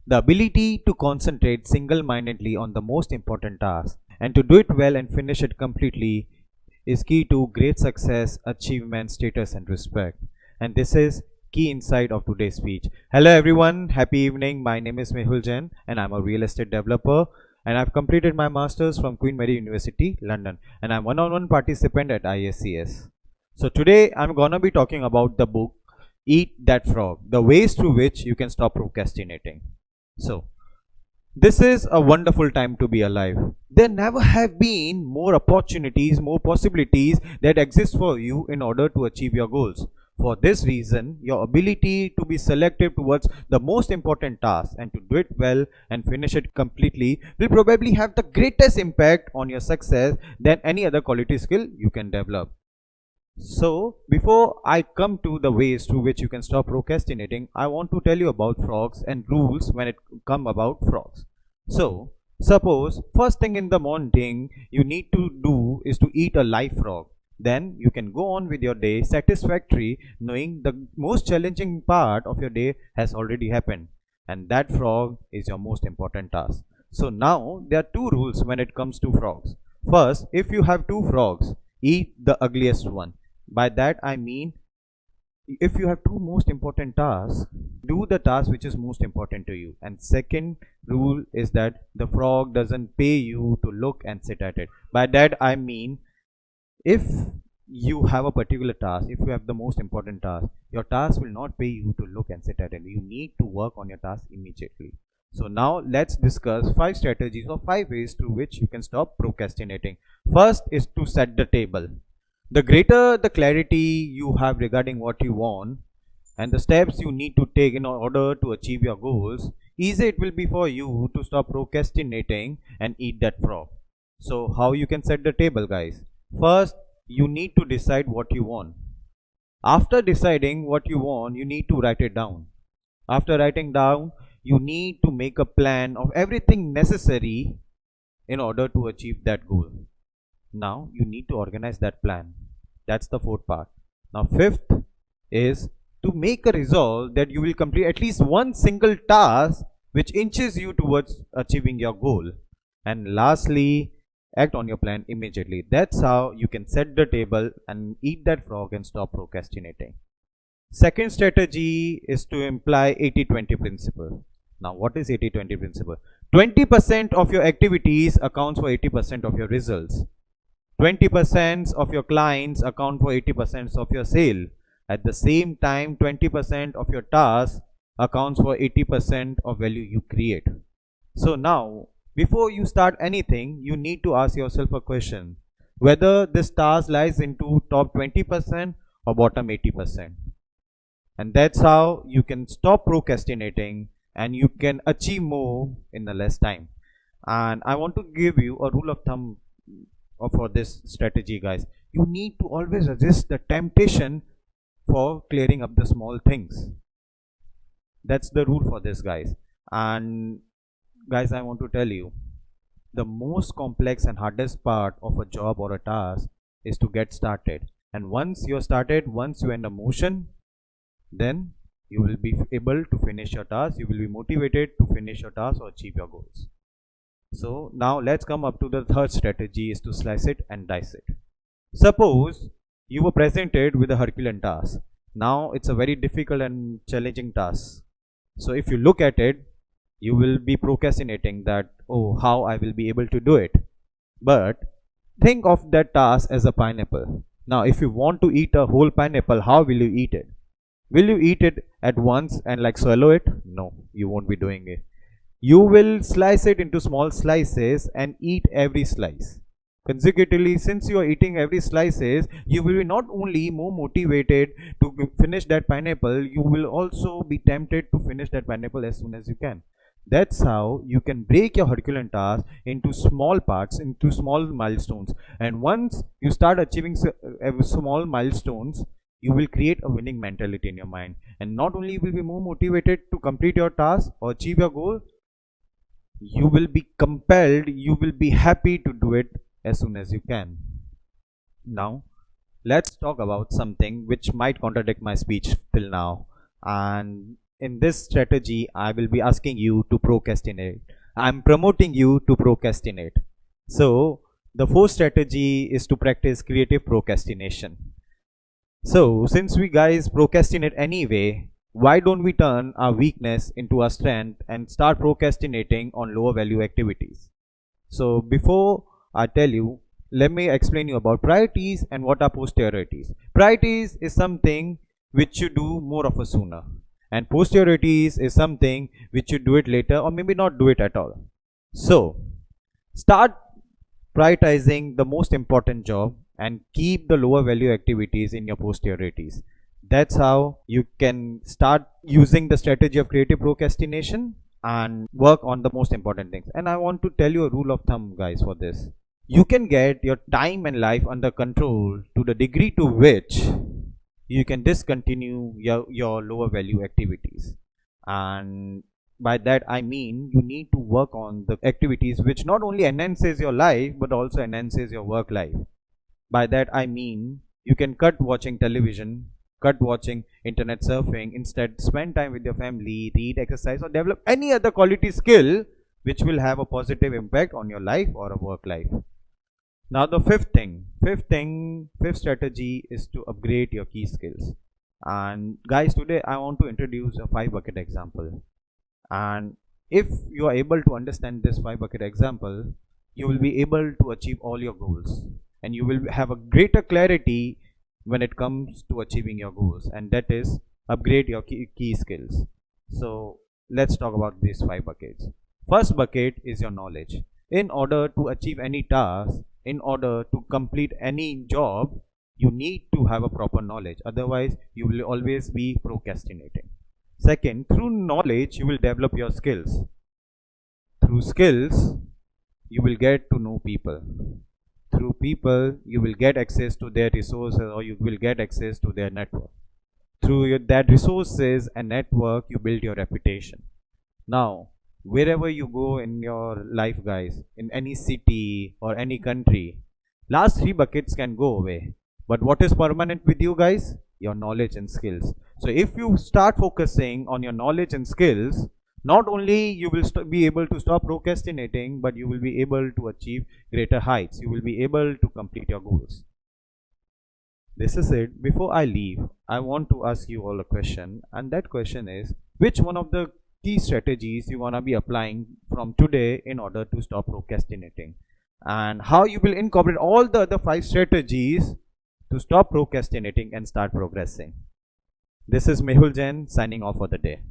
The ability to concentrate single-mindedly on the most important task and to do it well and finish it completely is key to great success, achievement, status and respect. And this is key insight of today's speech. Hello everyone, happy evening. My name is Mehul Jain and I'm a real estate developer and I've completed my masters from Queen Mary University, London, and I'm one-on-one participant at IICS. So today I'm gonna be talking about the book Eat That Frog, the ways through which you can stop procrastinating. So this is a wonderful time to be alive. There never have been more opportunities, more possibilities that exist for you in order to achieve your goals. For this reason, your ability to be selective towards the most important task and to do it well and finish it completely will probably have the greatest impact on your success than any other quality skill you can develop. So, before I come to the ways through which you can stop procrastinating, I want to tell you about frogs and rules when it come about frogs. So, suppose first thing in the morning you need to do is to eat a live frog. Then you can go on with your day satisfactory knowing the most challenging part of your day has already happened and that frog is your most important task. So now there are two rules when it comes to frogs. First, if you have two frogs, eat the ugliest one. By that I mean, if you have two most important tasks, do the task which is most important to you. And second rule is that the frog doesn't pay you to look and sit at it. By that I mean, if you have a particular task, if you have the most important task, your task will not pay you to look and sit at it. You need to work on your task immediately. So now let's discuss 5 strategies or 5 ways through which you can stop procrastinating. First is to set the table. The greater the clarity you have regarding what you want and the steps you need to take in order to achieve your goals, easy it will be for you to stop procrastinating and eat that frog. So how you can set the table, guys? First, you need to decide what you want. After deciding what you want, you need to write it down. After writing down, you need to make a plan of everything necessary in order to achieve that goal. Now you need to organize that plan. That's the fourth part. Now fifth is to make a resolve that you will complete at least one single task which inches you towards achieving your goal. And lastly, act on your plan immediately. That's how you can set the table and eat that frog and stop procrastinating. Second strategy is to imply 80-20 principle. Now what is 80-20 principle? 20% of your activities accounts for 80% of your results. 20% of your clients account for 80% of your sale. At the same time, 20% of your tasks accounts for 80% of value you create. So now, before you start anything, you need to ask yourself a question, whether this task lies into top 20% or bottom 80%. And that's how you can stop procrastinating and you can achieve more in the less time. And I want to give you a rule of thumb for this strategy, guys. You need to always resist the temptation for clearing up the small things. That's the rule for this, guys. And guys, I want to tell you, the most complex and hardest part of a job or a task is to get started. And once you're started, once you're in a motion, then you will be able to finish your task. You will be motivated to finish your task or achieve your goals. So now let's come up to the third strategy, is to slice it and dice it. Suppose you were presented with a Herculean task. Now it's a very difficult and challenging task. So if you look at it, you will be procrastinating that, oh, how I will be able to do it. But think of that task as a pineapple. Now if you want to eat a whole pineapple, how will you eat it? Will you eat it at once and like swallow it? No, you won't be doing it. You will slice it into small slices and eat every slice consecutively. Since you are eating every slices, you will be not only more motivated to finish that pineapple, you will also be tempted to finish that pineapple as soon as you can. That's how you can break your Herculean task into small parts, into small milestones. And once you start achieving small milestones, you will create a winning mentality in your mind. And not only will be more motivated to complete your task or achieve your goal, you will be compelled, you will be happy to do it as soon as you can. Now let's talk about something which might contradict my speech till now, and in this strategy, I will be asking you to procrastinate. I'm promoting you to procrastinate. So, the fourth strategy is to practice creative procrastination. So, since we guys procrastinate anyway, why don't we turn our weakness into our strength and start procrastinating on lower value activities? So, before I tell you, let me explain you about priorities and what are posteriorities. Priorities is something which you do more of a sooner, and posteriorities is something which you do it later or maybe not do it at all. So, start prioritizing the most important job and keep the lower value activities in your posteriorities. That's how you can start using the strategy of creative procrastination and work on the most important things. And I want to tell you a rule of thumb, guys, for this. You can get your time and life under control to the degree to which you can discontinue your lower value activities. And by that I mean you need to work on the activities which not only enhances your life but also enhances your work life. By that I mean you can cut watching television, cut watching internet surfing, instead spend time with your family, read, exercise, or develop any other quality skill which will have a positive impact on your life or a work life. Now the fifth strategy is to upgrade your key skills. And guys, today I want to introduce a 5 bucket example. And if you are able to understand this 5 bucket example, you will be able to achieve all your goals, and you will have a greater clarity when it comes to achieving your goals, and that is upgrade your key skills. So let's talk about these 5 buckets. First bucket is your knowledge. In order to achieve any task, in order to complete any job, you need to have a proper knowledge, otherwise you will always be procrastinating. Second, through knowledge you will develop your skills. Through skills you will get to know people. Through people you will get access to their resources, or you will get access to their network. Through that resources and network you build your reputation. Now wherever you go in your life, guys, in any city or any country, last 3 buckets can go away, but what is permanent with you, guys? Your knowledge and skills. So if you start focusing on your knowledge and skills, not only you will be able to stop procrastinating, but you will be able to achieve greater heights. You will be able to complete your goals. This is it. Before I leave, I want to ask you all a question, and that question is, which one of the key strategies you want to be applying from today in order to stop procrastinating, and how you will incorporate all the other 5 strategies to stop procrastinating and start progressing. This is Mehul Jain signing off for the day.